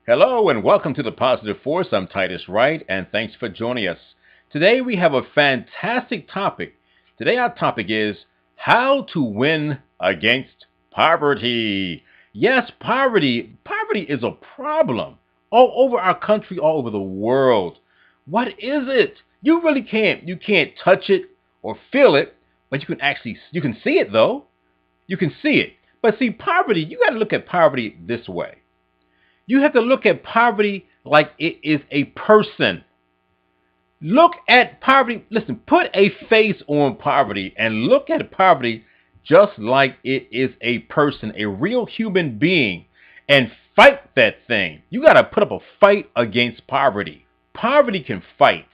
Hello and welcome to the Positive Force. I'm Titus Wright and thanks for joining us. Today we have a fantastic topic. Today our topic is how to win against poverty. Yes, poverty. Poverty is a problem all over our country, all over the world. What is it? You can't touch it or feel it, but you can see it though. You can see it. But see, poverty, you got to look at poverty this way. You have to look at poverty like it is a person. Look at poverty. Listen, put a face on poverty and look at poverty just like it is a person, a real human being, and fight that thing. You got to put up a fight against poverty. Poverty can fight,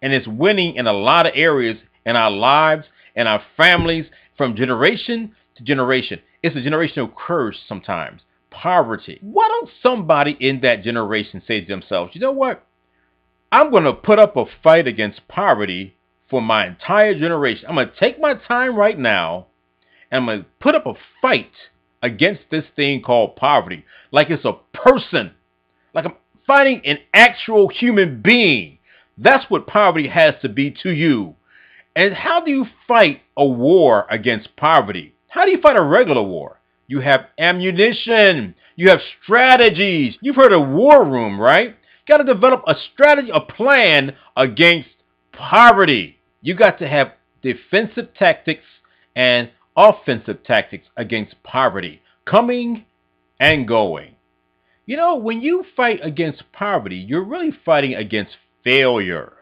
and it's winning in a lot of areas in our lives and our families from generation to generation. It's a generational curse sometimes. Poverty. Why don't somebody in that generation say to themselves, you know what? I'm going to put up a fight against poverty for my entire generation. I'm going to take my time right now and I'm going to put up a fight against this thing called poverty. Like it's a person. Like I'm fighting an actual human being. That's what poverty has to be to you. And how do you fight a war against poverty? How do you fight a regular war? You have ammunition. You have strategies. You've heard of war room, right? Got to develop a strategy, a plan against poverty. You got to have defensive tactics and offensive tactics against poverty, coming and going. You know, when you fight against poverty, you're really fighting against failure.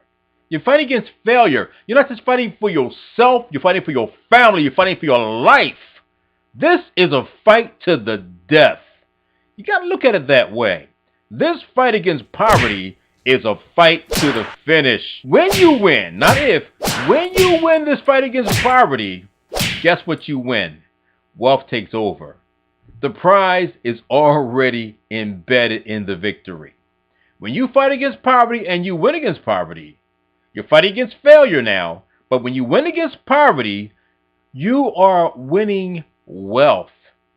You're fighting against failure. You're not just fighting for yourself. You're fighting for your family. You're fighting for your life. This is a fight to the death. You got to look at it that way. This fight against poverty is a fight to the finish. When you win, not if, when you win this fight against poverty, guess what you win? Wealth takes over. The prize is already embedded in the victory. When you fight against poverty and you win against poverty, you're fighting against failure now. But when you win against poverty, you are winning wealth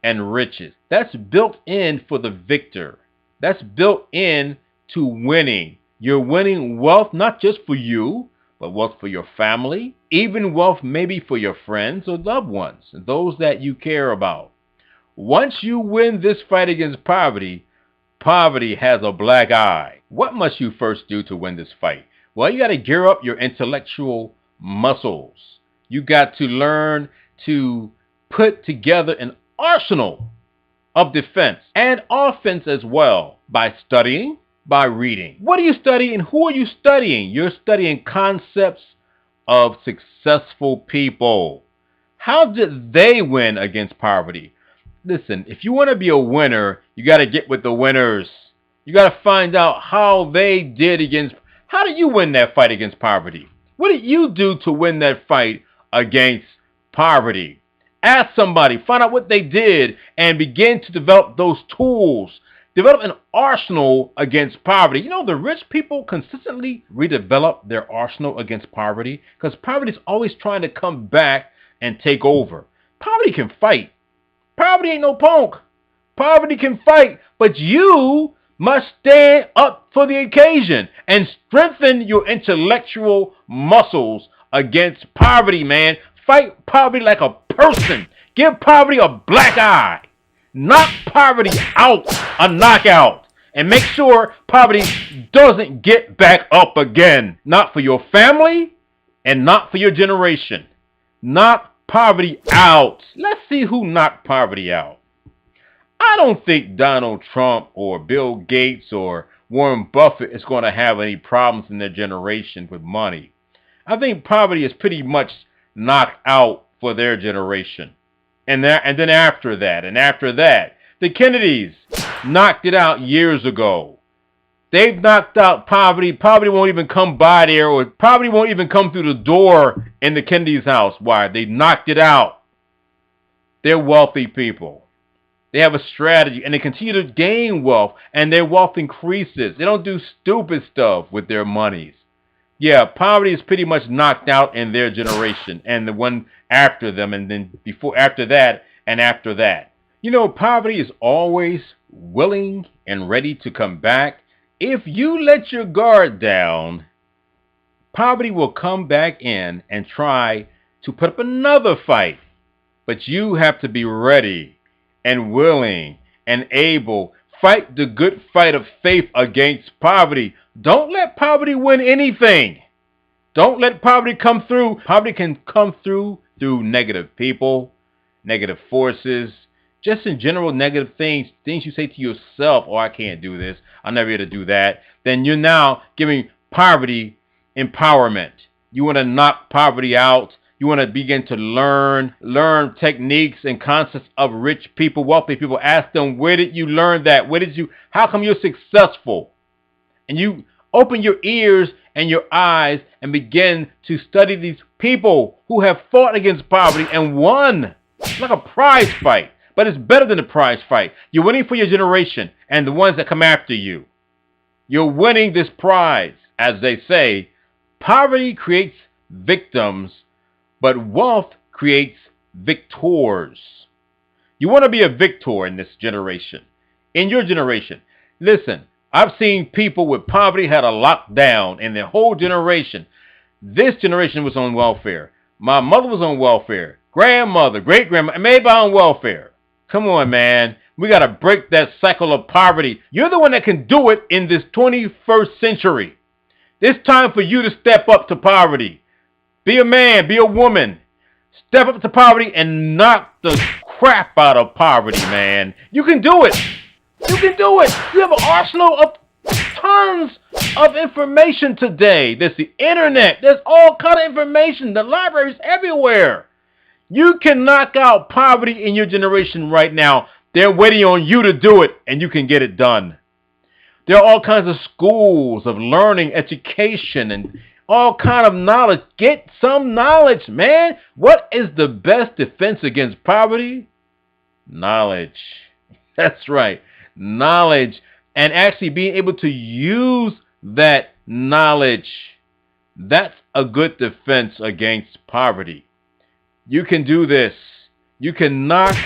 and riches. That's built in for the victor. That's built in to winning. You're winning wealth not just for you, but wealth for your family, even wealth maybe for your friends or loved ones, those that you care about. Once you win this fight against poverty, poverty has a black eye. What must you first do to win this fight? Well, you got to gear up your intellectual muscles. You got to learn to put together an arsenal of defense and offense as well by studying, by reading. What are you studying? Who are you studying? You're studying concepts of successful people. How did they win against poverty? Listen, if you want to be a winner, you got to get with the winners. You got to find out how they did against. How did you win that fight against poverty? What did you do to win that fight against poverty? Ask somebody, find out what they did, and begin to develop those tools. Develop an arsenal against poverty. You know, the rich people consistently redevelop their arsenal against poverty because poverty is always trying to come back and take over. Poverty can fight. Poverty ain't no punk. Poverty can fight, but you must stand up for the occasion and strengthen your intellectual muscles against poverty, man. Fight poverty like a person. Give poverty a black eye. Knock poverty out a knockout. And make sure poverty doesn't get back up again. Not for your family and not for your generation. Knock poverty out. Let's see who knocked poverty out. I don't think Donald Trump or Bill Gates or Warren Buffett is going to have any problems in their generation with money. I think poverty is pretty much knocked out for their generation. And then after that, the Kennedys knocked it out years ago. They've knocked out poverty. Poverty won't even come by there, or poverty won't even come through the door in the Kennedys' house. Why? They knocked it out. They're wealthy people. They have a strategy, and they continue to gain wealth, and their wealth increases. They don't do stupid stuff with their monies. Yeah, poverty is pretty much knocked out in their generation and the one after them and then after that. You know, poverty is always willing and ready to come back. If you let your guard down, poverty will come back in and try to put up another fight. But you have to be ready and willing and able. Fight the good fight of faith against poverty. Don't let poverty win anything. Don't let poverty come through. Poverty can come through negative people, negative forces, just in general negative things you say to yourself, oh, I can't do this, I'll never be able to do that. Then you're now giving poverty empowerment. You want to knock poverty out. You want to begin to learn techniques and concepts of rich people, wealthy people. Ask them, where did you learn that? How come you're successful? And you open your ears and your eyes and begin to study these people who have fought against poverty and won. It's like a prize fight, but it's better than a prize fight. You're winning for your generation and the ones that come after you. You're winning this prize. As they say, poverty creates victims, but wealth creates victors. You want to be a victor in this generation, in your generation. Listen, I've seen people with poverty had a lockdown in their whole generation. This generation was on welfare. My mother was on welfare. Grandmother, great-grandmother, maybe on welfare. Come on, man. We got to break that cycle of poverty. You're the one that can do it in this 21st century. It's time for you to step up to poverty. Be a man, be a woman. Step up to poverty and knock the crap out of poverty, man. You can do it. You can do it. You have an arsenal of tons of information today. There's the internet. There's all kind of information. The library's everywhere. You can knock out poverty in your generation right now. They're waiting on you to do it, and you can get it done. There are all kinds of schools of learning, education, and all kind of knowledge. Get some knowledge, man. What is the best defense against poverty? Knowledge. That's right. Knowledge. And actually being able to use that knowledge. That's a good defense against poverty. You can do this. You can knock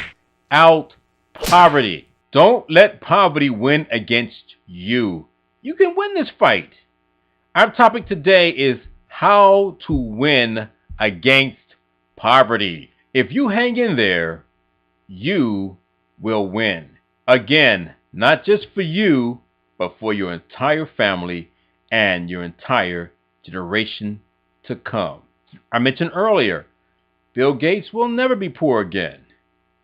out poverty. Don't let poverty win against you. You can win this fight. Our topic today is how to win against poverty. If you hang in there, you will win. Again, not just for you, but for your entire family and your entire generation to come. I mentioned earlier, Bill Gates will never be poor again.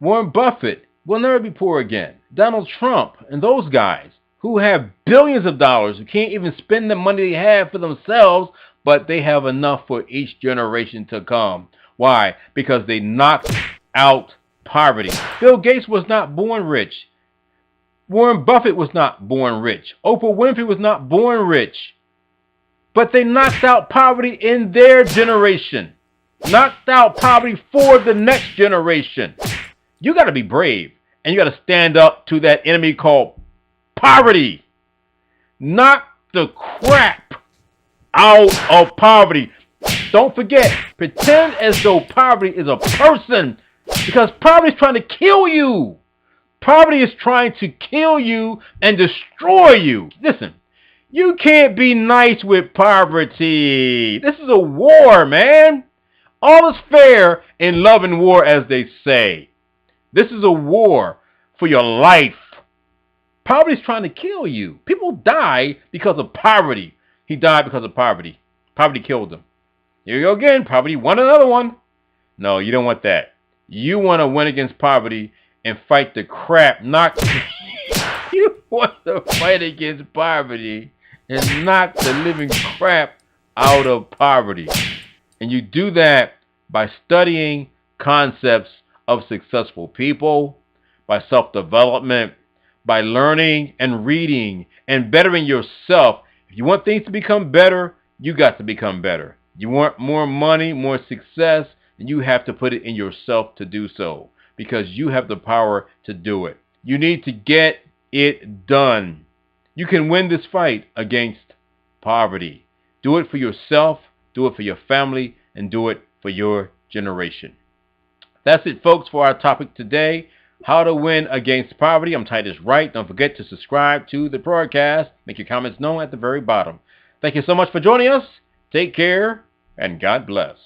Warren Buffett will never be poor again. Donald Trump and those guys who have billions of dollars, who can't even spend the money they have for themselves, but they have enough for each generation to come. Why? Because they knocked out poverty. Bill Gates was not born rich. Warren Buffett was not born rich. Oprah Winfrey was not born rich. But they knocked out poverty in their generation. Knocked out poverty for the next generation. You got to be brave. And you got to stand up to that enemy called poverty. Knock the crap out of poverty. Don't forget, pretend as though poverty is a person, because poverty is trying to kill you. Poverty is trying to kill you and destroy you. Listen, you can't be nice with poverty. This is a war, man. All is fair in love and war, as they say. This is a war for your life. Poverty is trying to kill you. People die because of poverty. He died because of poverty. Poverty killed him. Here you go again. Poverty won another one. No, you don't want that. You want to win against poverty and fight the crap. You want to fight against poverty and knock the living crap out of poverty. And you do that by studying concepts of successful people, by self-development, by learning and reading and bettering yourself. If you want things to become better, you got to become better. You want more money, more success, and you have to put it in yourself to do so, because you have the power to do it. You need to get it done. You can win this fight against poverty. Do it for yourself, do it for your family, and do it for your generation. That's it, folks, for our topic today. How to Win Against Poverty. I'm Titus Wright. Don't forget to subscribe to the broadcast. Make your comments known at the very bottom. Thank you so much for joining us. Take care, and God bless.